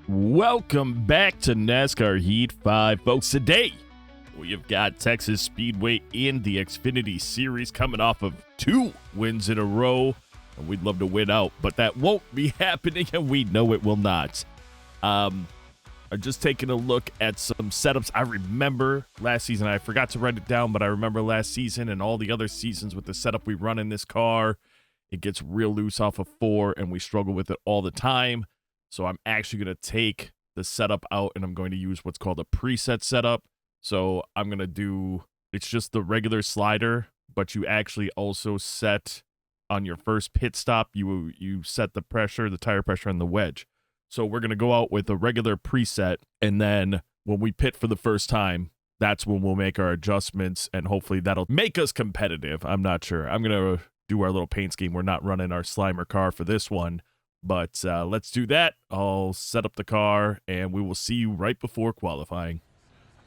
Welcome back to NASCAR Heat 5, folks. Today, we have got Texas Speedway in the Xfinity Series coming off of 2 wins in a row, and we'd love to win out, but that won't be happening, and we know it will not. I'm just taking a look at some setups. I remember last season, I forgot to write it down, but I remember last season and all the other seasons with the setup we run in this car. It gets real loose off of 4, and we struggle with it all the time. So I'm actually going to take the setup out, and I'm going to use what's called a preset setup. So I'm going to do, it's just the regular slider, but you actually also set on your first pit stop, you set the pressure, the tire pressure on the wedge. So we're going to go out with a regular preset, and then when we pit for the first time, that's when we'll make our adjustments, and hopefully that'll make us competitive. I'm not sure. I'm going to do our little paint scheme. We're not running our Slimer car for this one. But let's do that. I'll set up the car, and we will see you right before qualifying.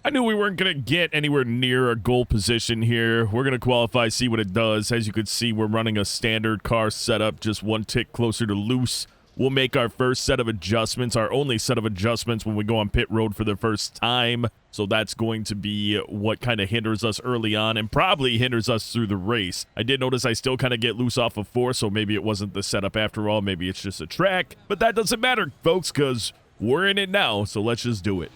I knew we weren't going to get anywhere near a goal position here. We're going to qualify, see what it does. As you can see, we're running a standard car setup, just one tick closer to loose. We'll make our first set of adjustments, our only set of adjustments when we go on pit road for the first time. So that's going to be what kind of hinders us early on and probably hinders us through the race. I did notice I still kind of get loose off of 4, so maybe it wasn't the setup after all. Maybe it's just a track. But that doesn't matter, folks, because we're in it now, so let's just do it.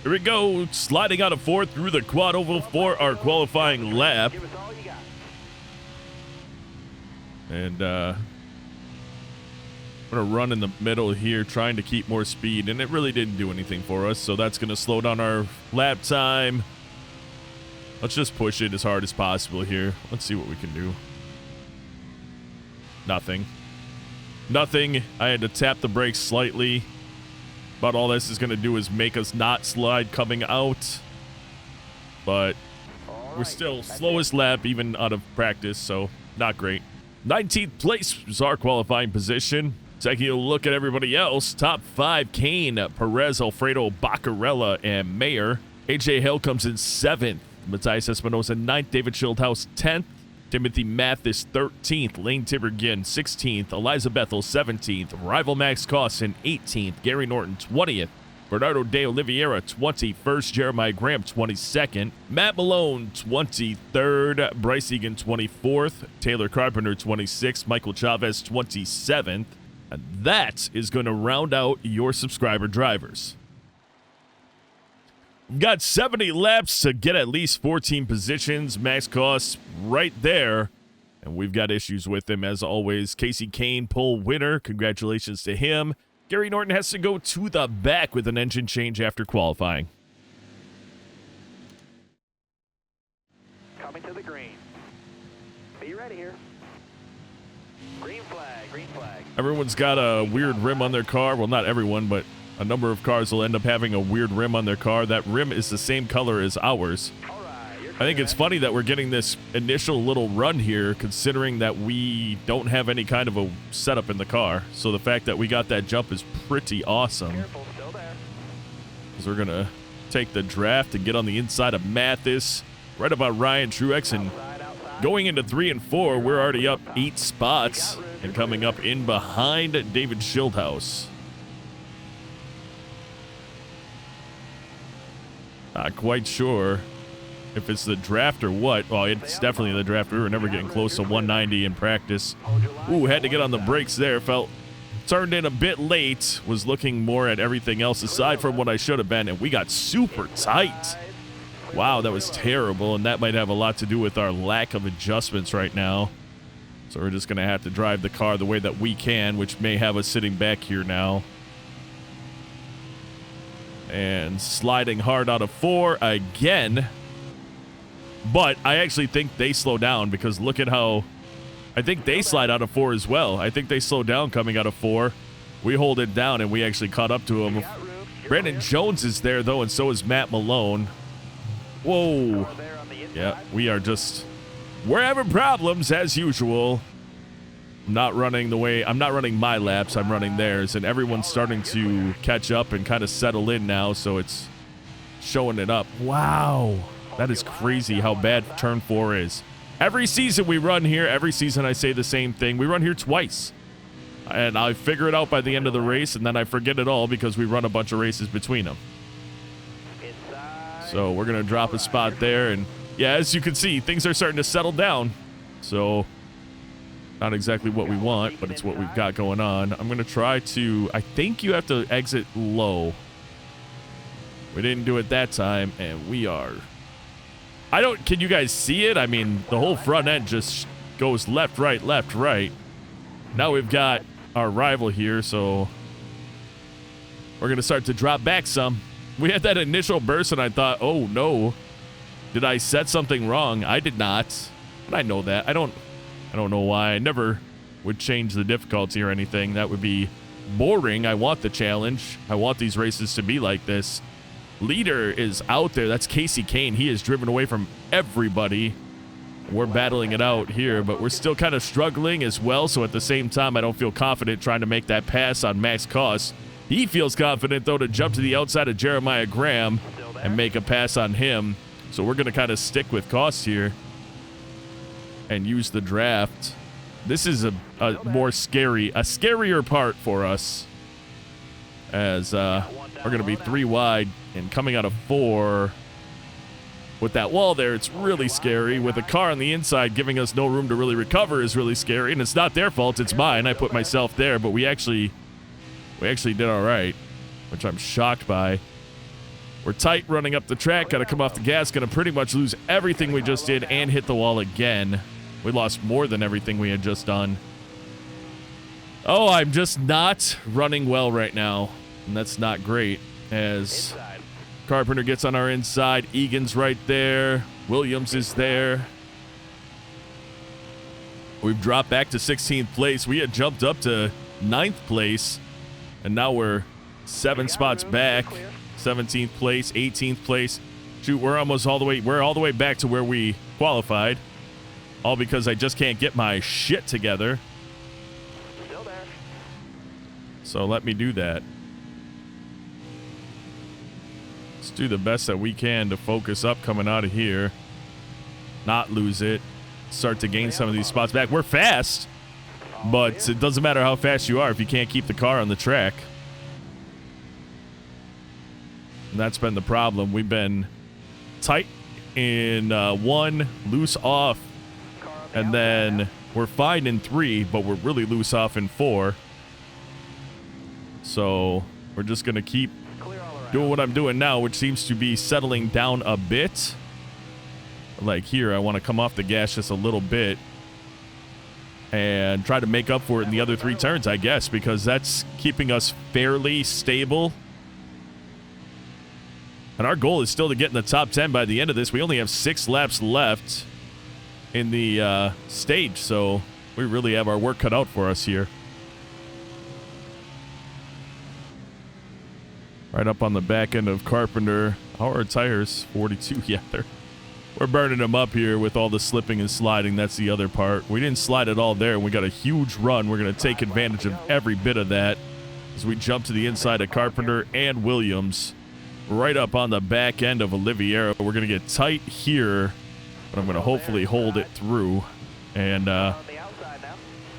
Here we go, sliding out of 4 through the quad oval for our qualifying lap. And, I'm going to run in the middle here trying to keep more speed, and it really didn't do anything for us, so that's going to slow down our lap time. Let's just push it as hard as possible here. Let's see what we can do. Nothing. I had to tap the brakes slightly, but all this is going to do is make us not slide coming out. But we're still slowest lap even out of practice, so not great. 19th place is our qualifying position. Taking a look at everybody else, top 5, Kane, Perez, Alfredo, Baccarella, and Mayer. AJ Hill comes in 7th. Matthias Espinosa 9th. David Schildhaus 10th. Timothy Mathis 13th. Lane Tibergen 16th. Eliza Bethel 17th. Rival Max Cosson 18th. Gary Norton 20th. Bernardo De Oliveira 21st. Jeremiah Graham 22nd. Matt Malone 23rd. Bryce Egan 24th. Taylor Carpenter 26th. Michael Chavez 27th. And that is going to round out your subscriber drivers. We've got 70 laps to get at least 14 positions. Max Cost right there. And we've got issues with him as always. Casey Kane, pole winner. Congratulations to him. Gary Norton has to go to the back with an engine change after qualifying. Coming to the green. Be ready here. Green flag, green flag. Everyone's got a weird rim on their car. Well, not everyone, but a number of cars will end up having a weird rim on their car. That rim is the same color as ours. I think it's funny that we're getting this initial little run here, considering that we don't have any kind of a setup in the car. So the fact that we got that jump is pretty awesome. Careful, still there. Because we're going to take the draft and get on the inside of Mathis, right about Ryan Truex, and going into 3 and 4, we're already up 8 spots and coming up in behind David Schildhaus. Not quite sure if it's the draft or what. Well, it's definitely the draft. We were never getting close to 190 in practice. Ooh, had to get on the brakes there. Turned in a bit late. Was looking more at everything else aside from what I should have been, and we got super tight. Wow, that was terrible, and that might have a lot to do with our lack of adjustments right now. So we're just going to have to drive the car the way that we can, which may have us sitting back here now. And sliding hard out of 4 again. But I actually think they slow down because look at how... I think they slide out of 4 as well. I think they slow down coming out of 4. We hold it down, and we actually caught up to them. Brandon Jones is there, though, and so is Matt Malone. Whoa. Yeah, we are just... We're having problems, as usual. I'm not running my laps, I'm running theirs, and everyone's starting to catch up and kind of settle in now, so it's showing it up. Wow. That is crazy how bad turn 4 is. Every season we run here, every season I say the same thing. We run here twice. And I figure it out by the end of the race, and then I forget it all because we run a bunch of races between them. So we're going to drop a spot there. And yeah, as you can see, things are starting to settle down. So not exactly what we want, but it's what we've got going on. I'm going to try to, I think you have to exit low. We didn't do it that time, and we are. Can you guys see it? I mean, the whole front end just goes left, right, left, right. Now we've got our rival here, so we're going to start to drop back some. We had that initial burst, and I thought, oh, no. Did I set something wrong? I did not. And I know that. I don't know why. I never would change the difficulty or anything. That would be boring. I want the challenge. I want these races to be like this. Leader is out there. That's Casey Kane. He is driven away from everybody. We're battling it out here, but we're still kind of struggling as well. So at the same time, I don't feel confident trying to make that pass on Max Koss. He feels confident, though, to jump to the outside of Jeremiah Graham and make a pass on him. So we're going to kind of stick with Koss here and use the draft. This is a scarier part for us, as we're going to be 3 wide and coming out of 4 with that wall there. It's really scary. With a car on the inside giving us no room to really recover is really scary, and it's not their fault, it's mine. I put myself there, but we actually did all right, which I'm shocked by. We're tight running up the track, got to come off the gas, going to pretty much lose everything we just did and hit the wall again. We lost more than everything we had just done. Oh, I'm just not running well right now, and that's not great. As Carpenter gets on our inside, Egan's right there, Williams is there. We've dropped back to 16th place. We had jumped up to 9th place, and now we're 7 spots back. 17th place, 18th place. Shoot, we're all the way back to where we qualified. All because I just can't get my shit together. Still there. So let me do that. Let's do the best that we can to focus up coming out of here. Not lose it. Start to gain some of these spots back. We're fast, but it doesn't matter how fast you are if you can't keep the car on the track. And that's been the problem. We've been tight in 1, loose off, and then we're fine in 3, but we're really loose off in 4. So we're just going to keep doing what I'm doing now, which seems to be settling down a bit. Like here, I want to come off the gas just a little bit and try to make up for it in the other 3 turns, I guess, because that's keeping us fairly stable. And our goal is still to get in the top 10 by the end of this. We only have 6 laps left in the stage, so we really have our work cut out for us here. Right up on the back end of Carpenter. How are our tires? 42. Yeah, we're burning them up here with all the slipping and sliding. That's the other part. We didn't slide at all there, and we got a huge run. We're going to take advantage of every bit of that as we jump to the inside of Carpenter and Williams. Right up on the back end of Oliveira. We're going to get tight here, but I'm going to hopefully hold it through. And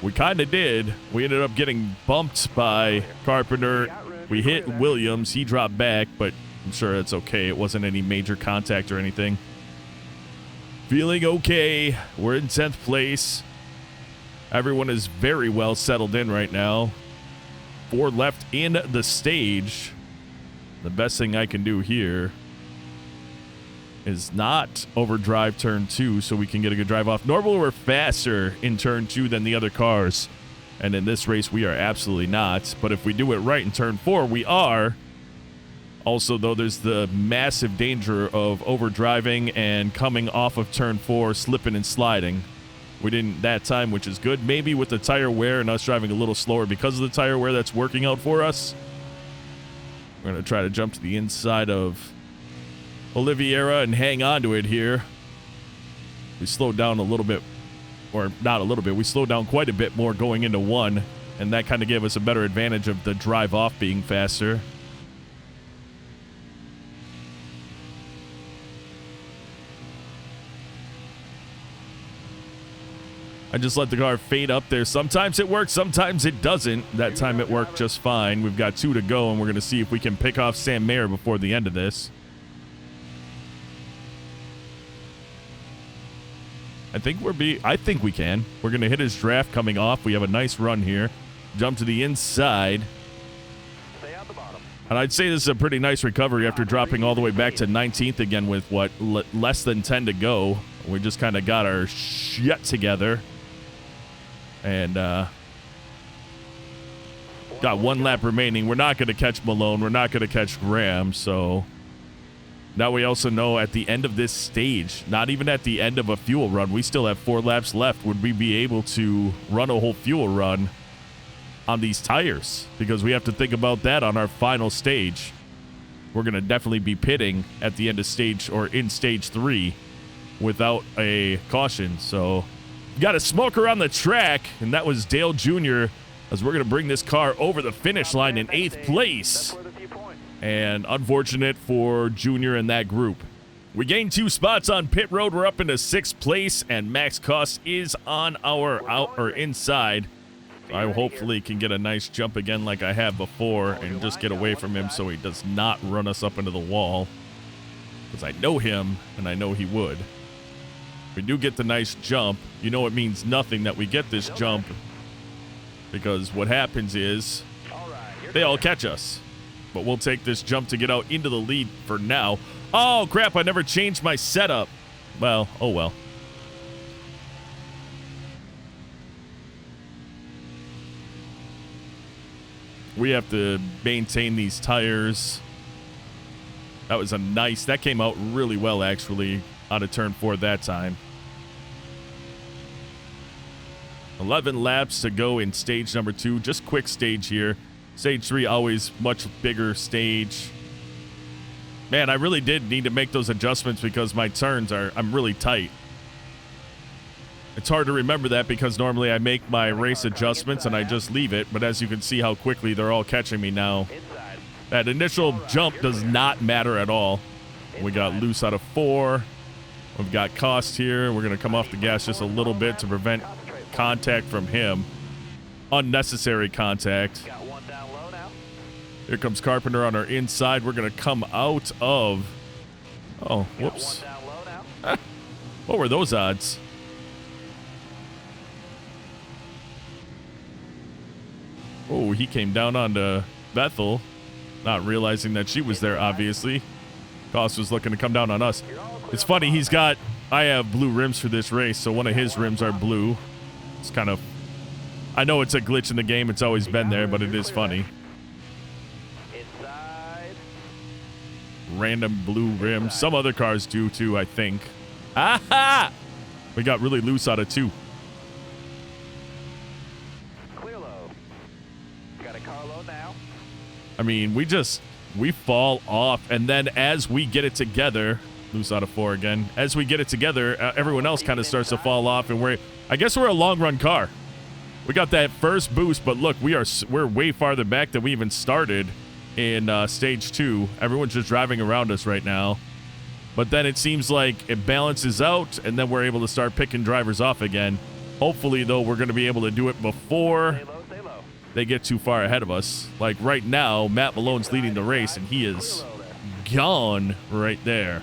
we kind of did. We ended up getting bumped by Carpenter. We hit Williams. He dropped back, but I'm sure it's okay. It wasn't any major contact or anything. Feeling okay. We're in 10th place. Everyone is very well settled in right now. 4 left in the stage. The best thing I can do here is not overdrive turn 2 so we can get a good drive off. Normally we're faster in turn 2 than the other cars, and in this race we are absolutely not. But if we do it right in turn 4, we are. Also, though, there's the massive danger of overdriving and coming off of turn 4, slipping and sliding. We didn't that time, which is good. Maybe with the tire wear and us driving a little slower because of the tire wear, that's working out for us. We're going to try to jump to the inside of Oliveira and hang on to it here. We slowed down a little bit, or not a little bit. We slowed down quite a bit more going into 1, and that kind of gave us a better advantage of the drive off being faster. I just let the car fade up there. Sometimes it works, sometimes it doesn't. That time it worked just fine. We've got 2 to go, and we're going to see if we can pick off Sam Mayer before the end of this. I think we can. We're going to hit his draft coming off. We have a nice run here. Jump to the inside. Stay on the bottom. And I'd say this is a pretty nice recovery after dropping all the way back to 19th again with, what, less than 10 to go. We just kind of got our shit together. And got 1 lap remaining. We're not going to catch Malone. We're not going to catch Graham. So now we also know at the end of this stage, not even at the end of a fuel run, we still have 4 laps left. Would we be able to run a whole fuel run on these tires? Because we have to think about that on our final stage. We're going to definitely be pitting at the end of stage, or in stage 3, without a caution. So got a smoker on the track, and that was Dale Jr., as we're going to bring this car over the finish line in 8th place. And unfortunate for Jr. and that group. We gained 2 spots on pit road. We're up into 6th place, and Max Cost is on our inside. I hopefully can get a nice jump again like I have before and just get away from him so he does not run us up into the wall. Because I know him, and I know he would. We do get the nice jump. You know it means nothing that we get this jump, because what happens is they all catch us. But we'll take this jump to get out into the lead for now. Oh, crap, I never changed my setup. Well, oh well. We have to maintain these tires. That was that came out really well, actually, out of turn 4 that time. 11 laps to go in stage number 2. Just quick stage here. Stage 3, always much bigger stage. Man, I really did need to make those adjustments because my turns I'm really tight. It's hard to remember that because normally I make my race adjustments and I just leave it. But as you can see how quickly they're all catching me now. That initial jump does not matter at all. We got loose out of 4. We've got Cost here. We're going to come off the gas just a little bit to prevent contact from him. Unnecessary contact. Here comes Carpenter on our inside. We're going to come out of... Oh, whoops. What were those odds? Oh, he came down onto Bethel, not realizing that she was there, obviously. Cost was looking to come down on us. It's funny, I have blue rims for this race, so one of his rims are blue. It's kind of... I know it's a glitch in the game. It's always been there, but it is funny. Random blue rims. Some other cars do, too, I think. Aha! We got really loose out of 2. I mean, we fall off, and then as we get it together, loose out of 4 again, as we get it together, everyone else kind of starts to fall off, and I guess we're a long-run car. We got that first boost, but look, we're way farther back than we even started in stage 2. Everyone's just driving around us right now. But then it seems like it balances out, and then we're able to start picking drivers off again. Hopefully, though, we're going to be able to do it before they get too far ahead of us. Like right now, Matt Malone's leading the race, and he is gone right there.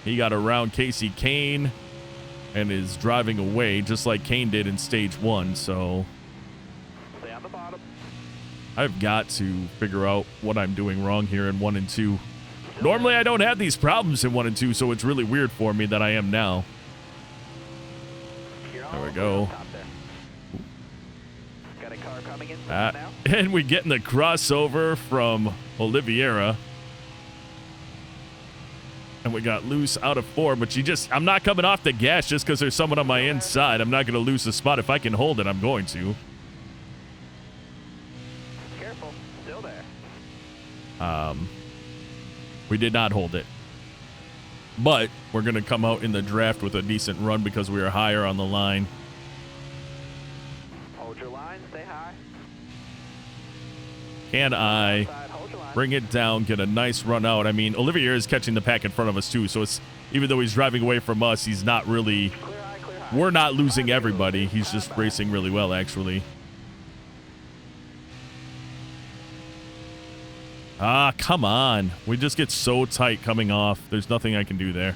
He got around Casey Kane and is driving away just like Kane did in stage 1. So I've got to figure out what I'm doing wrong here in 1 and 2. Normally I don't have these problems in 1 and 2, so it's really weird for me that I am now. There we go. And we get in the crossover from Oliveira. And we got loose out of 4, but I'm not coming off the gas just because there's someone on my inside. I'm not going to lose the spot. If I can hold it, I'm going to. Careful, still there. We did not hold it. But we're going to come out in the draft with a decent run because we are higher on the line. Hold your line, stay high. Can I bring it down, get a nice run out? I mean, Olivier is catching the pack in front of us too, so it's even though he's driving away from us, he's not really we're not losing everybody. He's just racing really well, actually. Ah, come on. We just get so tight coming off. There's nothing I can do there.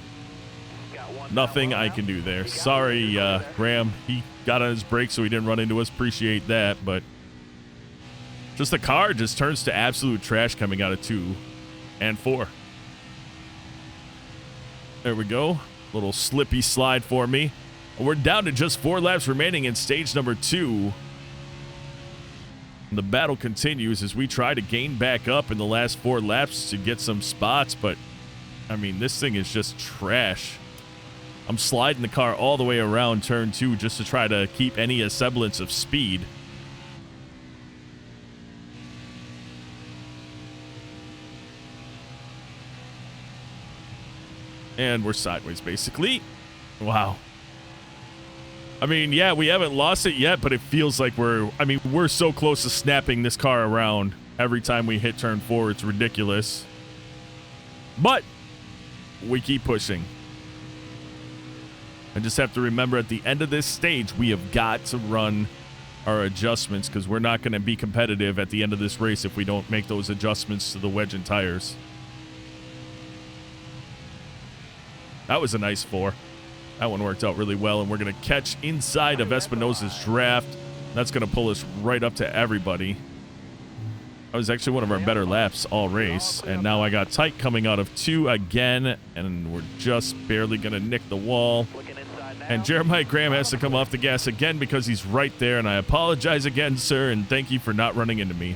Nothing I can do there. Sorry, Graham. He got on his brakes so he didn't run into us. Appreciate that, but just the car just turns to absolute trash coming out of 2 and 4. There we go. Little slippy slide for me. We're down to just 4 laps remaining in stage number 2. And the battle continues as we try to gain back up in the last 4 laps to get some spots, but I mean, this thing is just trash. I'm sliding the car all the way around turn 2 just to try to keep any semblance of speed. And we're sideways, basically. Wow. I mean, yeah, we haven't lost it yet, but it feels like we're so close to snapping this car around every time we hit turn 4. It's ridiculous. But we keep pushing. I just have to remember at the end of this stage, we have got to run our adjustments because we're not going to be competitive at the end of this race if we don't make those adjustments to the wedge and tires. That was a nice 4. That one worked out really well, and we're going to catch inside of Espinosa's draft. That's going to pull us right up to everybody. That was actually one of our better laps all race, and now I got tight coming out of 2 again, and we're just barely going to nick the wall. And Jeremiah Graham has to come off the gas again because he's right there, and I apologize again, sir, and thank you for not running into me.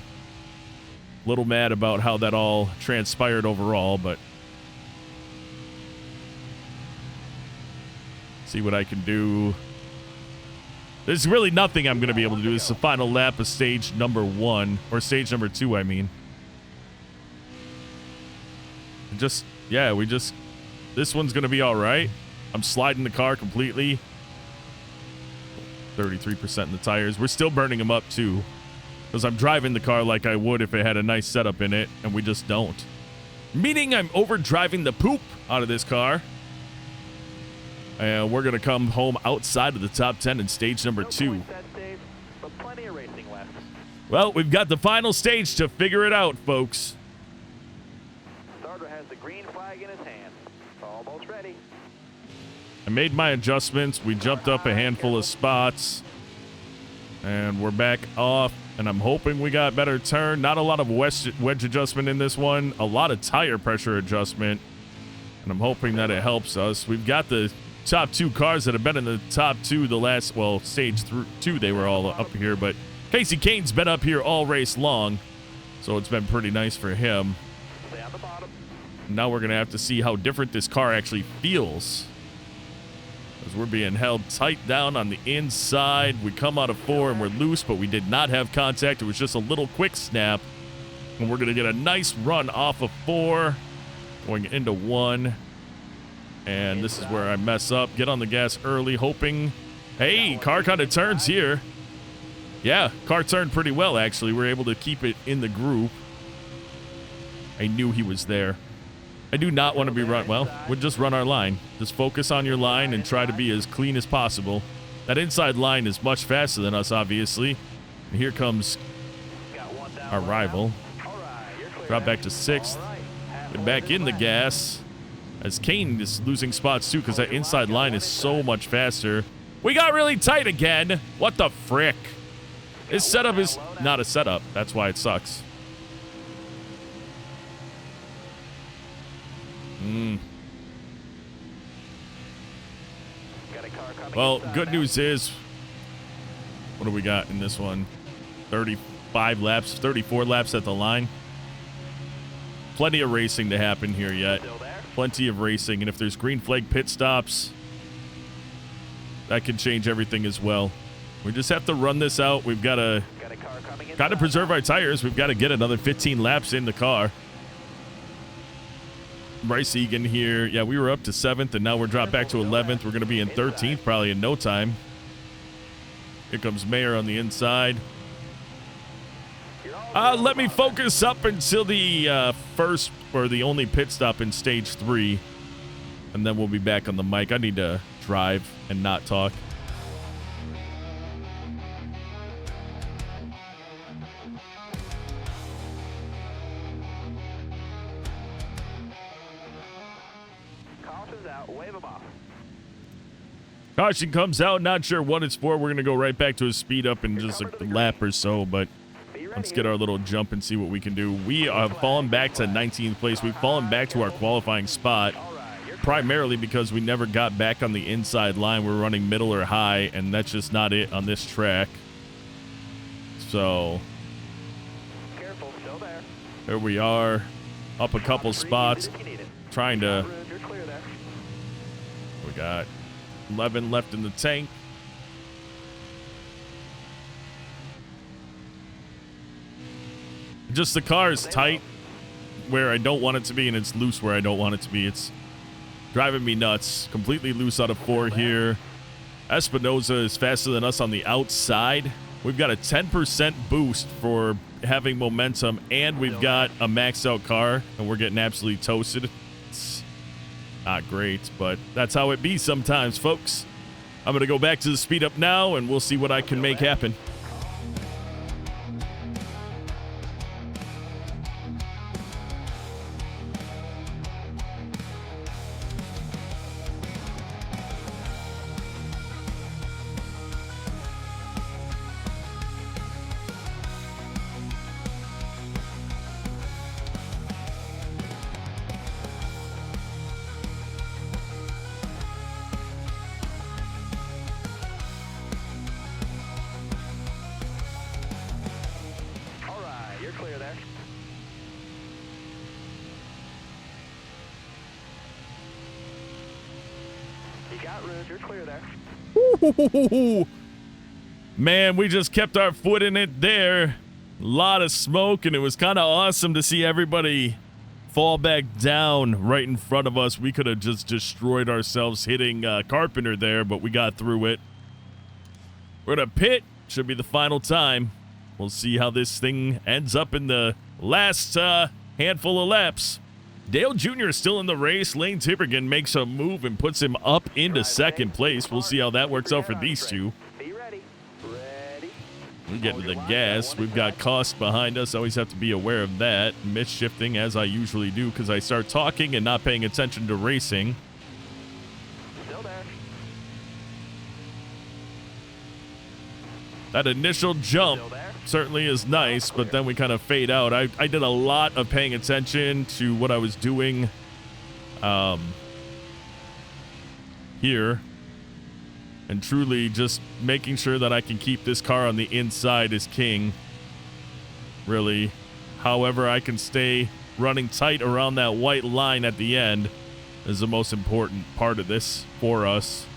A little mad about how that all transpired overall, but see what I can do. There's really nothing I'm going to be able to do. This is the final lap of stage number 1, or stage number 2, I mean. This one's going to be all right. I'm sliding the car completely. 33% in the tires. We're still burning them up, too, because I'm driving the car like I would if it had a nice setup in it, and we just don't. Meaning I'm overdriving the poop out of this car. And we're going to come home outside of the top 10 in stage number 2. Well, we've got the final stage to figure it out, folks. Starter has the green flag in his hand. Almost ready. I made my adjustments. We jumped up a handful of spots. And we're back off. And I'm hoping we got better turn. Not a lot of wedge adjustment in this one. A lot of tire pressure adjustment. And I'm hoping that it helps us. We've got the top 2 cars that have been in the top 2 the last, well, stage 2, they were all up here, but Casey Kane's been up here all race long, so it's been pretty nice for him. Stay on the bottom. Now we're going to have to see how different this car actually feels, as we're being held tight down on the inside. We come out of 4 and we're loose, but we did not have contact. It was just a little quick snap, and we're going to get a nice run off of 4, going into 1. And this is where I mess up. Get on the gas early, hoping... Hey, car kind of turns here. Yeah, car turned pretty well, actually. We're able to keep it in the group. I knew he was there. I do not want to be run... Well, we'll just run our line. Just focus on your line and try to be as clean as possible. That inside line is much faster than us, obviously. And here comes our rival. Drop back to 6th. Get back in the gas. As Kane is losing spots, too, because that inside line is so much faster. We got really tight again. What the frick? This setup is not a setup. That's why it sucks. Well, good news is, what do we got in this one? 35 laps, 34 laps at the line. Plenty of racing to happen here yet. Plenty of racing, and if there's green flag pit stops, that can change everything as well. We just have to run this out. We've got to preserve our tires. We've got to get another 15 laps in the car. Bryce Egan here. Yeah, we were up to 7th, and now we're dropped back to 11th. We're going to be in 13th probably in no time. Here comes Mayer on the inside. Let me focus up until the first or the only pit stop in stage 3, and then we'll be back on the mic. I need to drive and not talk. Caution's out. Wave them off. Caution comes out. Not sure what it's for. We're going to go right back to a speed up in just a lap or so, but let's get our little jump and see what we can do. We have fallen back to 19th place. We've fallen back to our qualifying spot primarily because we never got back on the inside line. We're running middle or high, and that's just not it on this track. So Careful, still there. there we are, up a couple spots, trying to. You're clear there. We got 11 left in the tank. Just the car is tight where I don't want it to be, and it's loose where I don't want it to be. It's driving me nuts. Completely loose out of 4 here. Espinoza is faster than us on the outside. We've got a 10% boost for having momentum, and we've got a maxed out car, and we're getting absolutely toasted. It's not great, but that's how it be sometimes, folks. I'm going to go back to the speed up now, and we'll see what I can make happen. You're clear there. You got room. You're clear there. Man, we just kept our foot in it there. A lot of smoke, and it was kind of awesome to see everybody fall back down right in front of us. We could have just destroyed ourselves hitting Carpenter there, but we got through it. We're going to pit. Should be the final time. We'll see how this thing ends up in the last handful of laps. Dale Jr. is still in the race. Lane Tibergen makes a move and puts him up into second place. We'll see how that works out for these two. Be ready. Ready. We get to the gas. We've got Cost behind us. Always have to be aware of that. Misshifting as I usually do because I start talking and not paying attention to racing. Still there. That initial jump certainly is nice, but then we kind of fade out. I did a lot of paying attention to what I was doing here, and truly just making sure that I can keep this car on the inside is king, really. However, I can stay running tight around that white line at the end is the most important part of this for us.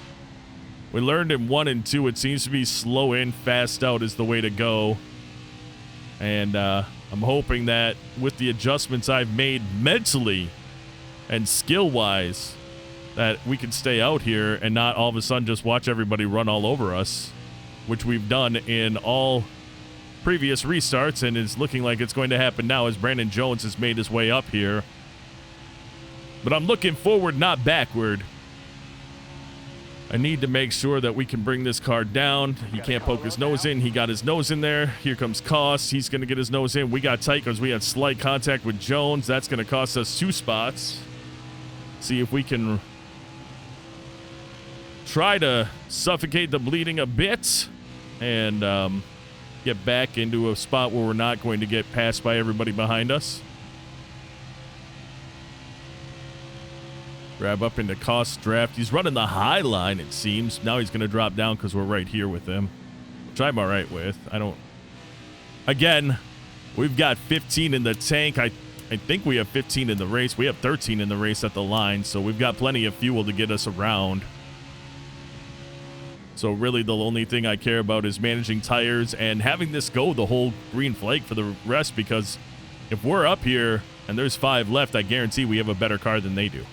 We learned in 1 and 2, it seems to be slow in, fast out is the way to go. And I'm hoping that with the adjustments I've made mentally and skill-wise, that we can stay out here and not all of a sudden just watch everybody run all over us, which we've done in all previous restarts, and is looking like it's going to happen now as Brandon Jones has made his way up here. But I'm looking forward, not backward. I need to make sure that we can bring this car down. He can't poke his nose in. He got his nose in there. Here comes Cost. He's going to get his nose in. We got tight because we had slight contact with Jones. That's going to cost us 2 spots. See if we can try to suffocate the bleeding a bit and get back into a spot where we're not going to get passed by everybody behind us. Grab up into Cost draft. He's running the high line, it seems. Now he's going to drop down because we're right here with him, which I'm all right with. Again, we've got 15 in the tank. I think we have 15 in the race. We have 13 in the race at the line, so we've got plenty of fuel to get us around. So really the only thing I care about is managing tires and having this go the whole green flag for the rest, because if we're up here and there's 5 left, I guarantee we have a better car than they do.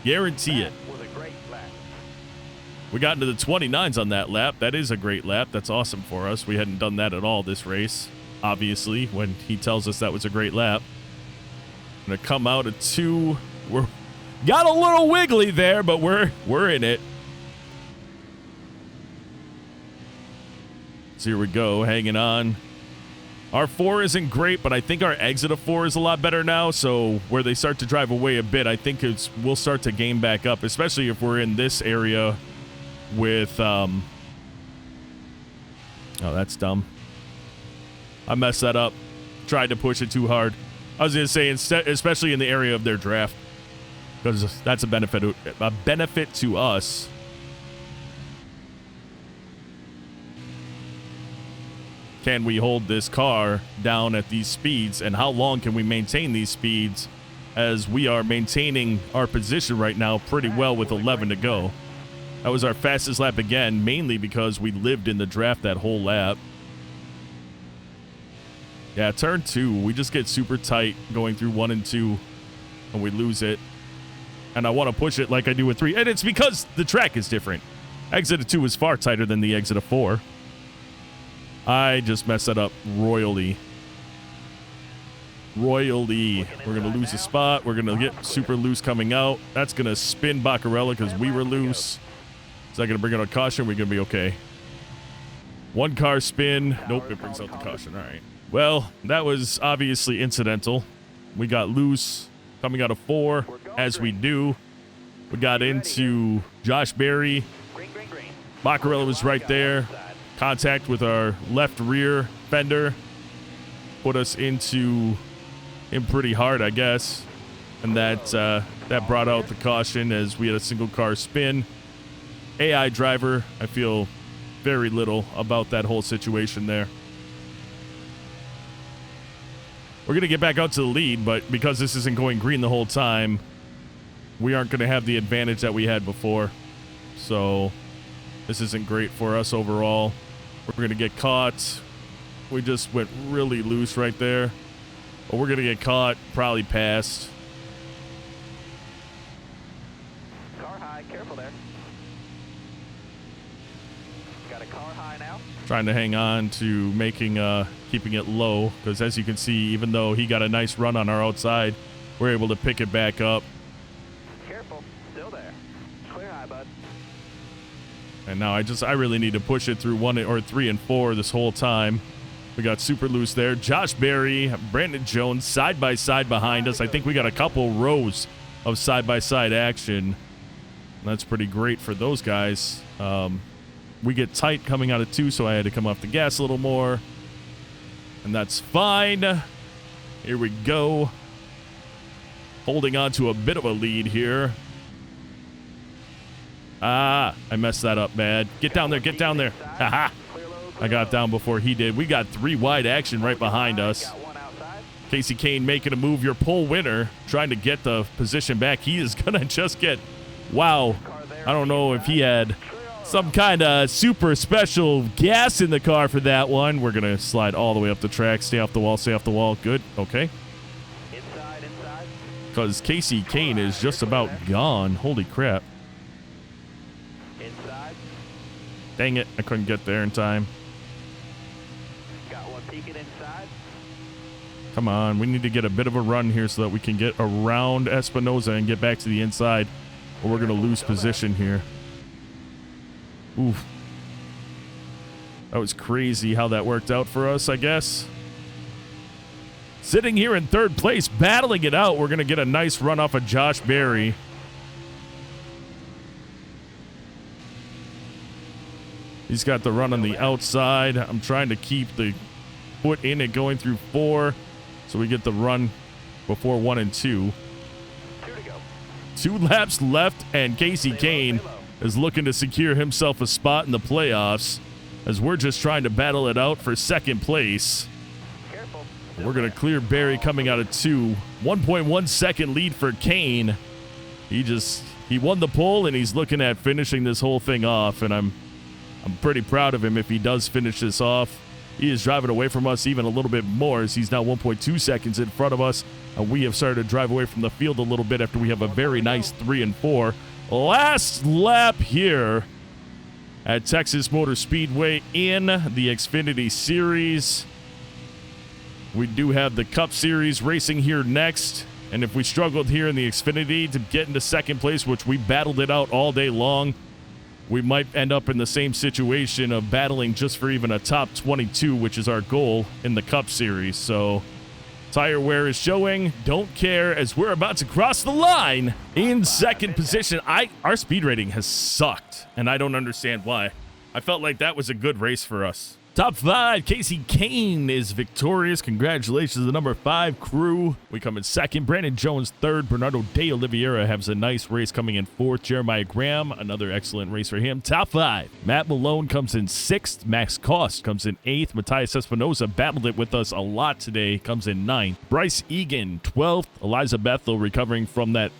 Guarantee it. Was a great lap. We got into the 29s on that lap. That is a great lap. That's awesome for us. We hadn't done that at all this race, obviously, when he tells us that was a great lap. Gonna come out at 2. We're got a little wiggly there, but we're in it. So here we go, hanging on. Our 4 isn't great, but I think our exit of 4 is a lot better now. So where they start to drive away a bit, I think we'll start to gain back up, especially if we're in this area with... Oh, that's dumb. I messed that up. Tried to push it too hard. I was going to say, instead, especially in the area of their draft, because that's a benefit to us. Can we hold this car down at these speeds, and how long can we maintain these speeds, as we are maintaining our position right now pretty well with 11 to go. That was our fastest lap again, mainly because we lived in the draft that whole lap. Yeah, turn 2, we just get super tight going through 1 and 2, and we lose it. And I want to push it like I do with 3, and it's because the track is different. Exit of 2 is far tighter than the exit of 4. I just messed that up royally. We're going to lose a spot. We're going to get super loose coming out. That's going to spin Baccarella because we were loose. Is that going to bring out a caution? We're going to be okay. 1 car spin. Nope, it brings out the caution. All right. Well, that was obviously incidental. We got loose coming out of 4, as we do. We got into Josh Berry. Baccarella was right there. Contact with our left rear fender put us into him pretty hard, I guess, and that brought out the caution as we had a single car spin. AI driver, I feel very little about that whole situation there. We're gonna get back out to the lead, but because this isn't going green the whole time, we aren't gonna have the advantage that we had before. So this isn't great for us overall. We're going to get caught. We just went really loose right there. But we're going to get caught, probably passed. Car high, careful there. Got a car high now. Trying to hang on to keeping it low. Because as you can see, even though he got a nice run on our outside, we're able to pick it back up. Careful, still there. Clear high, bud. And now I really need to push it through 1 or 3 and 4 this whole time. We got super loose there. Josh Berry, Brandon Jones, side by side behind us. I think we got a couple rows of side by side action. That's pretty great for those guys. We get tight coming out of 2, so I had to come off the gas a little more. And that's fine. Here we go. Holding on to a bit of a lead here. I messed that up bad. Get down there, get down there. Haha. I got down before he did. We got 3 wide action right behind us. Casey Kane making a move, your pole winner, trying to get the position back. He is going to just get, wow. I don't know if he had some kind of super special gas in the car for that one. We're going to slide all the way up the track. Stay off the wall, stay off the wall. Good, okay. Because Casey Kane is just about gone. Holy crap. Dang it, I couldn't get there in time. Got one peeking inside. Come on, we need to get a bit of a run here so that we can get around Espinoza and get back to the inside, or we're going to lose position here. Oof. That was crazy how that worked out for us, I guess. Sitting here in 3rd place, battling it out, we're going to get a nice run off of Josh Berry. He's got the run on the outside. I'm trying to keep the foot in it going through 4 so we get the run before 1 and 2. 2 to go. 2 laps left, and Casey Kane is looking to secure himself a spot in the playoffs as we're just trying to battle it out for 2nd place. Careful. We're going to clear Barry coming out of 2. 1.1 second lead for Kane. He won the pole, and he's looking at finishing this whole thing off, and I'm pretty proud of him if he does finish this off. He is driving away from us even a little bit more as he's now 1.2 seconds in front of us. And we have started to drive away from the field a little bit after we have a very nice 3 and 4. Last lap here at Texas Motor Speedway in the Xfinity Series. We do have the Cup Series racing here next. And if we struggled here in the Xfinity to get into 2nd place, which we battled it out all day long, we might end up in the same situation of battling just for even a top 22, which is our goal in the Cup Series. So tire wear is showing. Don't care as we're about to cross the line in second position. Our speed rating has sucked, and I don't understand why. I felt like that was a good race for us. Top 5, Casey Kane is victorious. Congratulations to the number 5 crew. We come in second. Brandon Jones third. Bernardo de Oliveira has a nice race coming in fourth. Jeremiah Graham, another excellent race for him. Top 5, Matt Malone comes in sixth. Max Cost comes in eighth. Matthias Espinosa battled it with us a lot today, comes in ninth. Bryce Egan 12th. Eliza Bethel recovering from that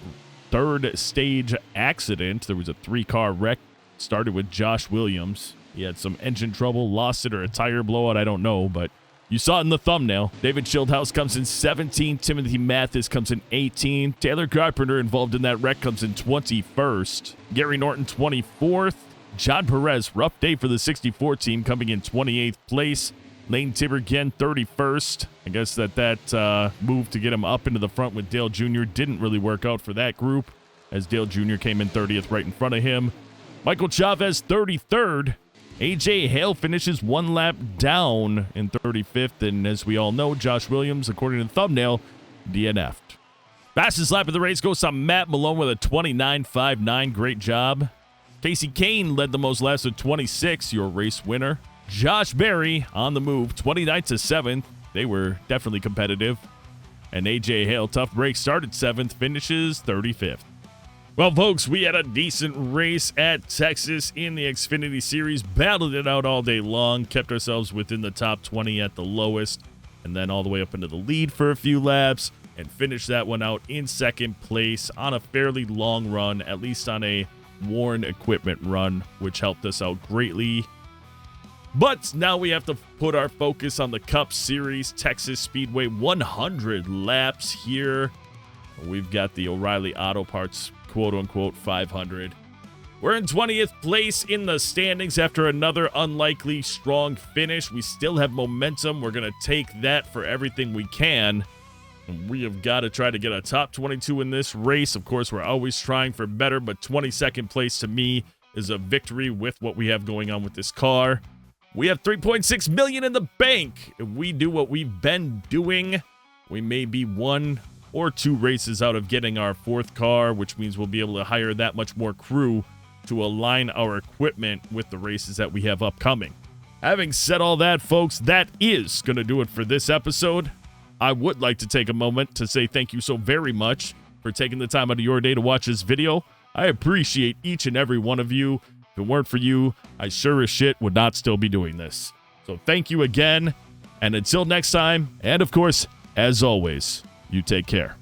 third stage accident. There was a 3-car wreck. Started with Josh Williams. He had some engine trouble, lost it, or a tire blowout, I don't know, but you saw it in the thumbnail. David Schildhouse comes in 17th. Timothy Mathis comes in 18th. Taylor Carpenter, involved in that wreck, comes in 21st. Gary Norton, 24th. John Perez, rough day for the 64 team, coming in 28th place. Lane Tibergen, 31st. I guess that move to get him up into the front with Dale Jr. didn't really work out for that group, as Dale Jr. came in 30th right in front of him. Michael Chavez, 33rd. AJ Hale finishes one lap down in 35th, and as we all know, Josh Williams, according to the thumbnail, DNF'd. Fastest lap of the race goes to Matt Malone with a 29.59. Great job. Casey Kane led the most laps with 26, your race winner. Josh Berry on the move, 29th to 7th. They were definitely competitive. And AJ Hale, tough break, started 7th, finishes 35th. Well, folks, we had a decent race at Texas in the Xfinity Series. Battled it out all day long. Kept ourselves within the top 20 at the lowest. And then all the way up into the lead for a few laps. And finished that one out in second place on a fairly long run. At least on a worn equipment run, which helped us out greatly. But now we have to put our focus on the Cup Series. Texas Speedway, 100 laps here. We've got the O'Reilly Auto Parts quote-unquote 500. We're in 20th place in the standings after another unlikely strong finish. We still have momentum. We're going to take that for everything we can. And we have got to try to get a top 22 in this race. Of course, we're always trying for better, but 22nd place to me is a victory with what we have going on with this car. We have $3.6 million in the bank. If we do what we've been doing, we may be 1 or 2 races out of getting our 4th car, which means we'll be able to hire that much more crew to align our equipment with the races that we have upcoming. Having said all that, folks, that is going to do it for this episode. I would like to take a moment to say thank you so very much for taking the time out of your day to watch this video. I appreciate each and every one of you. If it weren't for you, I sure as shit would not still be doing this. So thank you again, and until next time, and of course, as always, you take care.